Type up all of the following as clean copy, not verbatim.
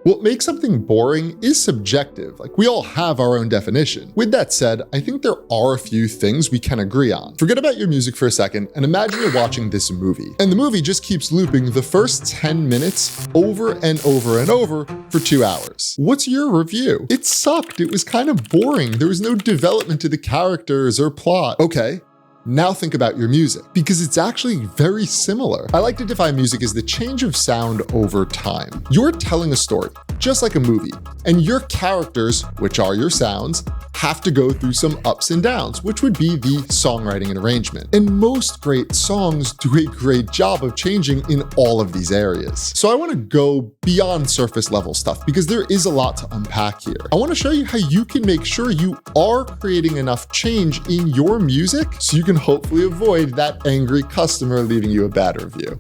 What makes something boring is subjective, like we all have our own definition. With that said, I think there are a few things we can agree on. Forget about your music for a second and imagine you're watching this movie. And the movie just keeps looping the first 10 minutes over and over and over for 2 hours. What's your review? It sucked. It was kind of boring. There was no development to the characters or plot. Okay. Now think about your music, because it's actually very similar. I like to define music as the change of sound over time. You're telling a story, just like a movie, and your characters, which are your sounds, have to go through some ups and downs, which would be the songwriting and arrangement. And most great songs do a great job of changing in all of these areas. So I want to go beyond surface level stuff because there is a lot to unpack here. I want to show you how you can make sure you are creating enough change in your music so you can hopefully avoid that angry customer leaving you a bad review.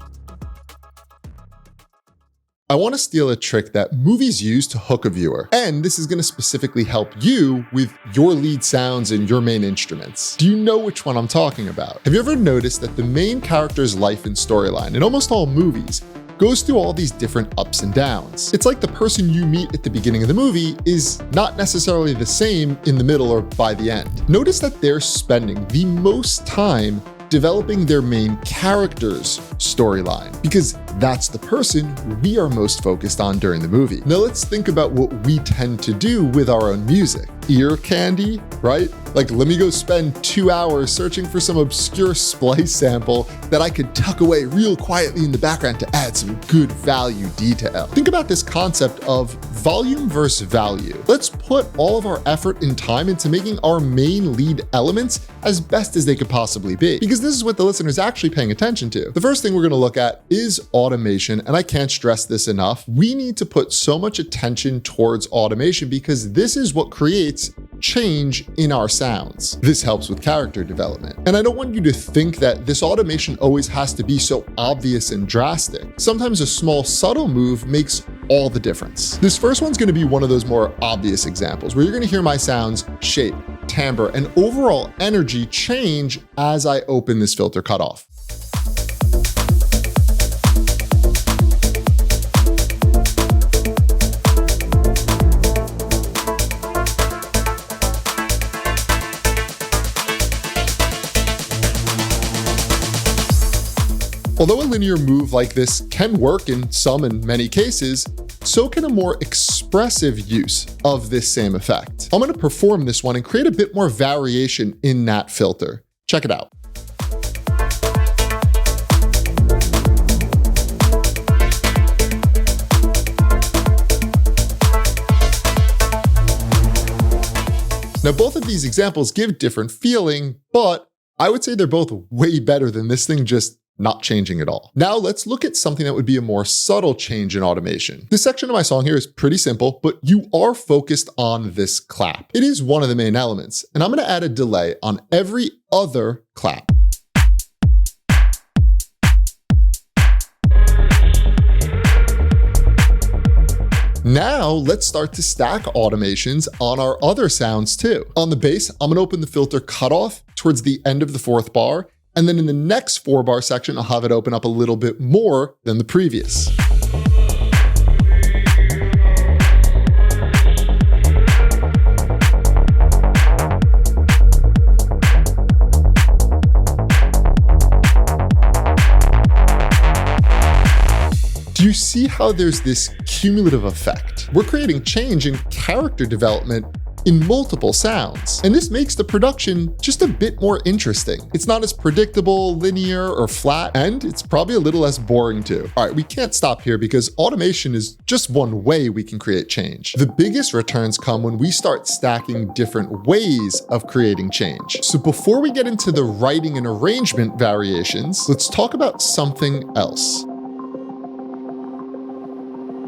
I want to steal a trick that movies use to hook a viewer, and this is going to specifically help you with your lead sounds and your main instruments. Do you know which one I'm talking about? Have you ever noticed that the main character's life and storyline in almost all movies goes through all these different ups and downs? It's like the person you meet at the beginning of the movie is not necessarily the same in the middle or by the end. Notice that they're spending the most time developing their main character's storyline, because that's the person we are most focused on during the movie. Now let's think about what we tend to do with our own music. Ear candy, right? Like, let me go spend 2 hours searching for some obscure splice sample that I could tuck away real quietly in the background to add some good value detail. Think about this concept of volume versus value. Let's put all of our effort and time into making our main lead elements as best as they could possibly be, because this is what the listener is actually paying attention to. The first thing we're going to look at is automation, and I can't stress this enough. We need to put so much attention towards automation because this is what creates change in our sounds. This helps with character development. And I don't want you to think that this automation always has to be so obvious and drastic. Sometimes a small, subtle move makes all the difference. This first one's going to be one of those more obvious examples where you're going to hear my sounds shape, timbre, and overall energy change as I open this filter cutoff. Although a linear move like this can work in some and many cases, so can a more expressive use of this same effect. I'm going to perform this one and create a bit more variation in that filter. Check it out. Now, both of these examples give different feeling, but I would say they're both way better than this thing just not changing at all. Now let's look at something that would be a more subtle change in automation. This section of my song here is pretty simple, but you are focused on this clap. It is one of the main elements, and I'm going to add a delay on every other clap. Now let's start to stack automations on our other sounds too. On the bass, I'm going to open the filter cutoff towards the end of the 4th bar, and then in the next 4-bar section, I'll have it open up a little bit more than the previous. Do you see how there's this cumulative effect? We're creating change in character development in multiple sounds. And this makes the production just a bit more interesting. It's not as predictable, linear, or flat, and it's probably a little less boring too. All right, we can't stop here because automation is just one way we can create change. The biggest returns come when we start stacking different ways of creating change. So before we get into the writing and arrangement variations, let's talk about something else.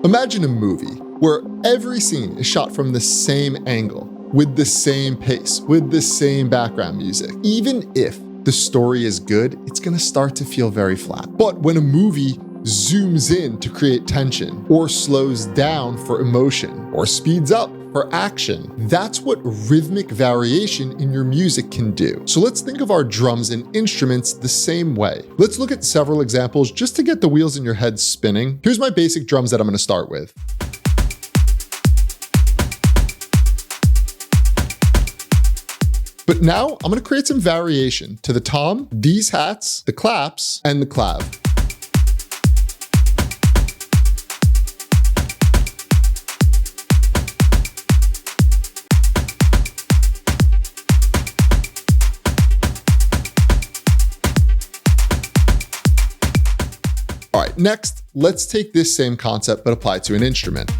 Imagine a movie where every scene is shot from the same angle, with the same pace, with the same background music. Even if the story is good, it's gonna start to feel very flat. But when a movie zooms in to create tension, or slows down for emotion, or speeds up for action, that's what rhythmic variation in your music can do. So let's think of our drums and instruments the same way. Let's look at several examples just to get the wheels in your head spinning. Here's my basic drums that I'm gonna start with. But now I'm gonna create some variation to the tom, these hats, the claps, and the clav. All right, next, let's take this same concept but apply it to an instrument.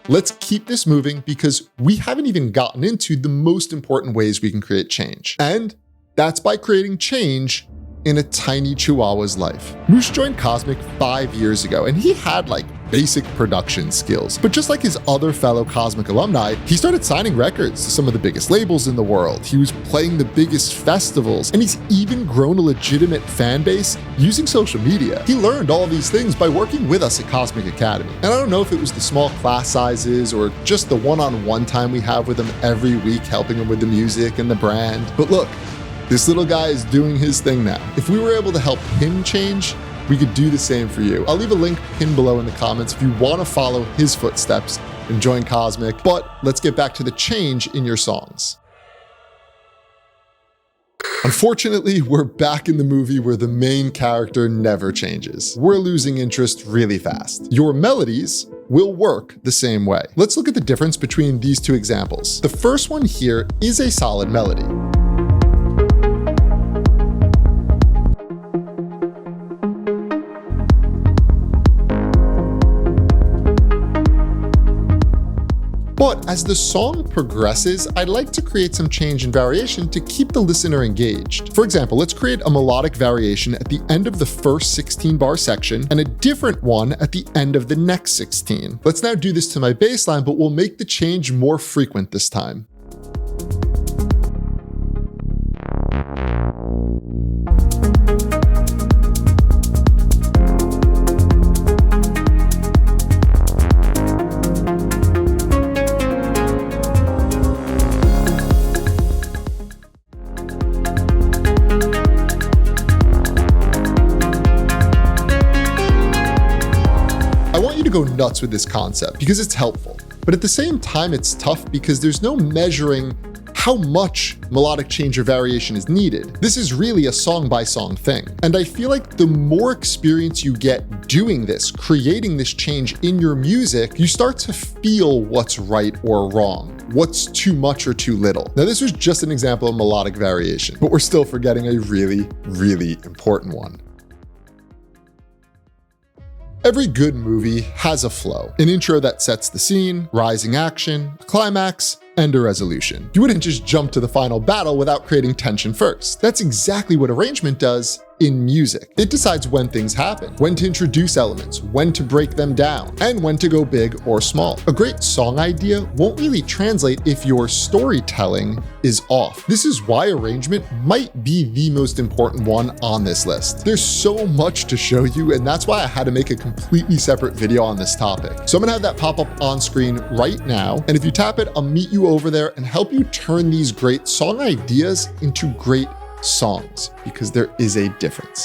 Let's keep this moving because we haven't even gotten into the most important ways we can create change. And that's by creating change in a tiny chihuahua's life. Moose joined Cosmic 5 years ago, and he had like basic production skills. But just like his other fellow Cosmic alumni, he started signing records to some of the biggest labels in the world. He was playing the biggest festivals, and he's even grown a legitimate fan base using social media. He learned all these things by working with us at Cosmic Academy. And I don't know if it was the small class sizes or just the one-on-one time we have with him every week, helping him with the music and the brand. But look, this little guy is doing his thing now. If we were able to help him change, we could do the same for you. I'll leave a link pinned below in the comments if you want to follow his footsteps and join Cosmic. But let's get back to the change in your songs. Unfortunately, we're back in the movie where the main character never changes. We're losing interest really fast. Your melodies will work the same way. Let's look at the difference between these two examples. The first one here is a solid melody. But as the song progresses, I'd like to create some change and variation to keep the listener engaged. For example, let's create a melodic variation at the end of the first 16-bar section and a different one at the end of the next 16. Let's now do this to my bass line, but we'll make the change more frequent this time. Go nuts with this concept because it's helpful, but at the same time it's tough because there's no measuring how much melodic change or variation is needed. This is really a song-by-song thing, and I feel like the more experience you get doing this, creating this change in your music, you start to feel what's right or wrong, what's too much or too little. Now this was just an example of melodic variation, but we're still forgetting a really, really important one. Every good movie has a flow, an intro that sets the scene, rising action, a climax, and a resolution. You wouldn't just jump to the final battle without creating tension first. That's exactly what arrangement does in music. It decides when things happen, when to introduce elements, when to break them down, and when to go big or small. A great song idea won't really translate if your storytelling is off. This is why arrangement might be the most important one on this list. There's so much to show you, and that's why I had to make a completely separate video on this topic. So I'm gonna have that pop up on screen right now, and if you tap it, I'll meet you over there and help you turn these great song ideas into great songs, because there is a difference.